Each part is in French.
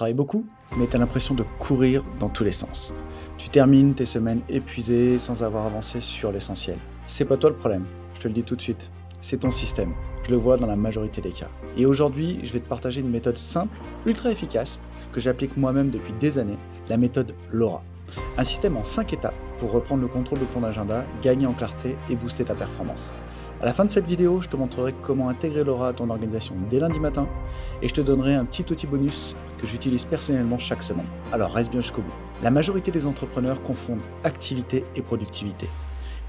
travailles beaucoup, mais tu as l'impression de courir dans tous les sens. Tu termines tes semaines épuisées sans avoir avancé sur l'essentiel. C'est pas toi le problème, je te le dis tout de suite. C'est ton système. Je le vois dans la majorité des cas. Et aujourd'hui, je vais te partager une méthode simple, ultra efficace, que j'applique moi-même depuis des années, la méthode LoRa. Un système en 5 étapes pour reprendre le contrôle de ton agenda, gagner en clarté et booster ta performance. À la fin de cette vidéo, je te montrerai comment intégrer LoRa à ton organisation dès lundi matin et je te donnerai un petit outil bonus que j'utilise personnellement chaque semaine. Alors reste bien jusqu'au bout. La majorité des entrepreneurs confondent activité et productivité.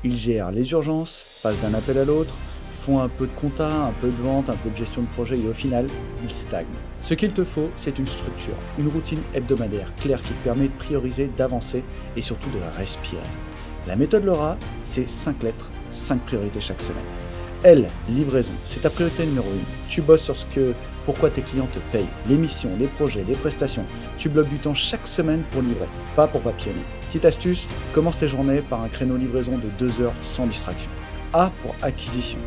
Ils gèrent les urgences, passent d'un appel à l'autre, font un peu de compta, un peu de vente, un peu de gestion de projet et au final, ils stagnent. Ce qu'il te faut, c'est une structure, une routine hebdomadaire claire qui te permet de prioriser, d'avancer et surtout de respirer. La méthode LoRa, c'est 5 lettres, 5 priorités chaque semaine. L, livraison, c'est ta priorité numéro 1. Tu bosses sur pourquoi tes clients te payent, les missions, les projets, les prestations. Tu bloques du temps chaque semaine pour livrer, pas pour papillonner. Petite astuce, commence tes journées par un créneau livraison de 2 heures sans distraction. A pour acquisition.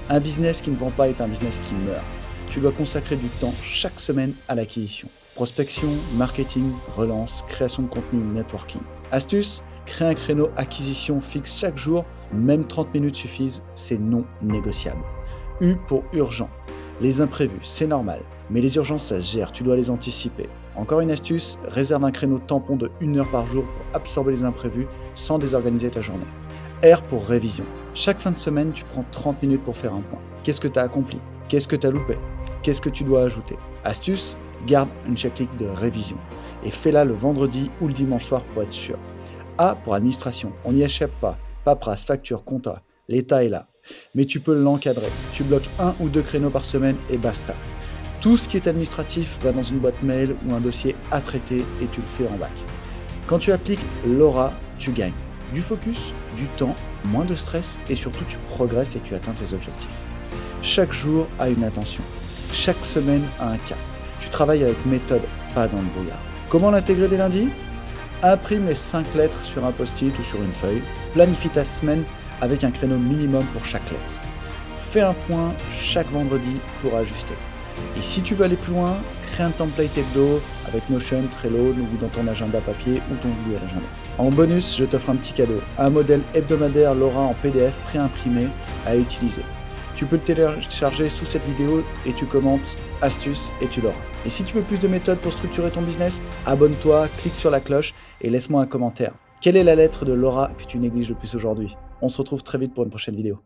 Un business qui ne vend pas est un business qui meurt. Tu dois consacrer du temps chaque semaine à l'acquisition. Prospection, marketing, relance, création de contenu, networking. Astuce, crée un créneau acquisition fixe chaque jour, même 30 minutes suffisent, c'est non négociable. U pour urgent. Les imprévus, c'est normal, mais les urgences, ça se gère, tu dois les anticiper. Encore une astuce, réserve un créneau tampon de 1 heure par jour pour absorber les imprévus sans désorganiser ta journée. R pour révision. Chaque fin de semaine, tu prends 30 minutes pour faire un point. Qu'est-ce que tu as accompli? Qu'est-ce que tu as loupé? Qu'est-ce que tu dois ajouter? Astuce, garde une checklist de révision et fais-la le vendredi ou le dimanche soir pour être sûr. A pour administration, on n'y échappe pas. Paperasse, facture, compta, l'État est là. Mais tu peux l'encadrer. Tu bloques 1 ou 2 créneaux par semaine et basta. Tout ce qui est administratif va dans une boîte mail ou un dossier à traiter et tu le fais en bac. Quand tu appliques LoRa, tu gagnes du focus, du temps, moins de stress et surtout tu progresses et tu atteins tes objectifs. Chaque jour a une intention. Chaque semaine a un cap. Tu travailles avec méthode, pas dans le brouillard. Comment l'intégrer dès lundi? Imprime les 5 lettres sur un post-it ou sur une feuille. Planifie ta semaine avec un créneau minimum pour chaque lettre. Fais un point chaque vendredi pour ajuster. Et si tu veux aller plus loin, crée un template hebdo avec Notion, Trello ou dans ton agenda papier ou ton Google Agenda. En bonus, je t'offre un petit cadeau, un modèle hebdomadaire LoRa en PDF pré-imprimé à utiliser. Tu peux le télécharger sous cette vidéo et tu commentes astuces et tu l'auras. Et si tu veux plus de méthodes pour structurer ton business, abonne-toi, clique sur la cloche et laisse-moi un commentaire. Quelle est la lettre de LoRa que tu négliges le plus aujourd'hui? On se retrouve très vite pour une prochaine vidéo.